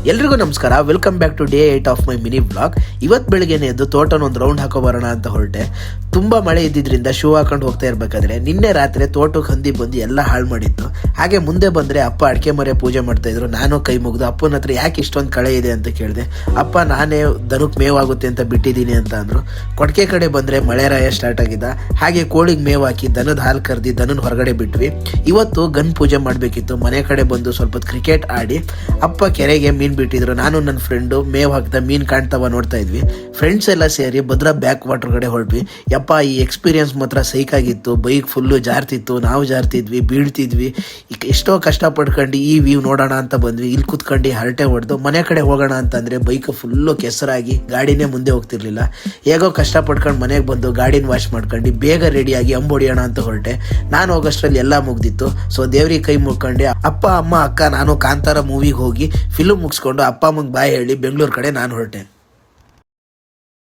ಎಲ್ರಿಗೂ ನಮಸ್ಕಾರ. Welcome back to day 8 of my mini blog. ಇವತ್ತು ಬೆಳಗ್ಗೆನೆ ಎದ್ದು ತೋಟನ ಒಂದು ರೌಂಡ್ ಹಾಕೋ ಬರೋಣ ಅಂತ ಹೊರಟೆ. ತುಂಬ ಮಳೆ ಇದ್ದಿದ್ರಿಂದ ಶೂ ಹಾಕೊಂಡು ಹೋಗ್ತಾ ಇರಬೇಕಾದ್ರೆ ನಿನ್ನೆ ರಾತ್ರಿ ತೋಟಕ್ಕೆ ಹಂದಿ ಬಂದು ಎಲ್ಲ ಹಾಳು ಮಾಡಿತ್ತು. ಹಾಗೆ ಮುಂದೆ ಬಂದರೆ ಅಪ್ಪ ಅಡಿಕೆ ಮರೆ ಪೂಜೆ ಮಾಡ್ತಾಯಿದ್ರು. ನಾನು ಕೈ ಮುಗಿದು ಅಪ್ಪನ ಹತ್ರ ಯಾಕೆ ಇಷ್ಟೊಂದು ಕಳೆ ಇದೆ ಅಂತ ಕೇಳಿದೆ. ಅಪ್ಪ ನಾನೇ ದನಕ್ಕೆ ಮೇವಾಗುತ್ತೆ ಅಂತ ಬಿಟ್ಟಿದ್ದೀನಿ ಅಂತ ಅಂದರು. ಕೊಡಕೆ ಕಡೆ ಬಂದರೆ ಮಳೆ ರಾಯ ಸ್ಟಾರ್ಟ್ ಆಗಿದ್ದ. ಹಾಗೆ ಕೋಳಿಗೆ ಮೇವು ಹಾಕಿ ದನದ ಹಾಲು ಕರೆದಿ ದನನ ಹೊರಗಡೆ ಬಿಟ್ವಿ. ಇವತ್ತು ಗನ್ ಪೂಜೆ ಮಾಡಬೇಕಿತ್ತು. ಮನೆ ಕಡೆ ಬಂದು ಸ್ವಲ್ಪ ಕ್ರಿಕೆಟ್ ಆಡಿ ಅಪ್ಪ ಕೆರೆಗೆ ಮೀನು ಬಿಟ್ಟಿದ್ರು. ನಾನು ನನ್ನ ಫ್ರೆಂಡು ಮೇವು ಹಾಕ್ತಾ ಮೀನು ಕಾಣ್ತಾವ ನೋಡ್ತಾ ಇದ್ವಿ. ಫ್ರೆಂಡ್ಸ್ ಎಲ್ಲ ಸೇರಿ ಭದ್ರಾ ಬ್ಯಾಕ್ ವಾಟರ್ ಕಡೆ ಹೊರಟ್ವಿ. ಯಪ್ಪ ಈ ಎಕ್ಸ್ಪೀರಿಯನ್ಸ್ ಮಾತ್ರ ಸೈಕಾಗಿತ್ತು. ಬೈಕ್ ಫುಲ್ಲು ಜಾರ್ತಿತ್ತು, ನಾವು ಜಾರ್ತಿದ್ವಿ, ಬೀಳ್ತಿದ್ವಿ. ಎಷ್ಟೋ ಕಷ್ಟಪಡ್ಕೊಂಡು ಈ ವ್ಯೂ ನೋಡೋಣ ಅಂತ ಬಂದ್ವಿ. ಇಲ್ಲಿ ಕುತ್ಕೊಂಡು ಹರಟೆ ಹೊಡೆದು ಮನೆ ಕಡೆ ಹೋಗೋಣ ಅಂತಂದರೆ ಬೈಕ್ ಫುಲ್ಲು ಕೆಸರಾಗಿ ಗಾಡಿನೇ ಮುಂದೆ ಹೋಗ್ತಿರ್ಲಿಲ್ಲ. ಹೇಗೋ ಕಷ್ಟಪಡ್ಕೊಂಡು ಮನೆಗೆ ಬಂದು ಗಾಡಿನ ವಾಶ್ ಮಾಡ್ಕೊಂಡು ಬೇಗ ರೆಡಿಯಾಗಿ ಅಂಬೊಡಿಯೋಣ ಅಂತ ಹೊರಟೆ. ನಾನು ಹೋಗೋಷ್ಟರಲ್ಲಿ ಎಲ್ಲ ಮುಗ್ದಿತ್ತು. ಸೊ ದೇವ್ರಿಗೆ ಕೈ ಮುಗ್ಕೊಂಡು ಅಪ್ಪ ಅಮ್ಮ ಅಕ್ಕ ನಾನು ಕಾಂತಾರ ಮೂವಿಗೆ ಹೋಗಿ ಫಿಲ್ಮ್ ಮುಗಿಸ್ಕೊಂಡು ಅಪ್ಪ ಅಮ್ಮಂಗೆ ಬಾಯ್ ಹೇಳಿ ಬೆಂಗಳೂರು ಕಡೆ ನಾನು ಹೊರಟೆ.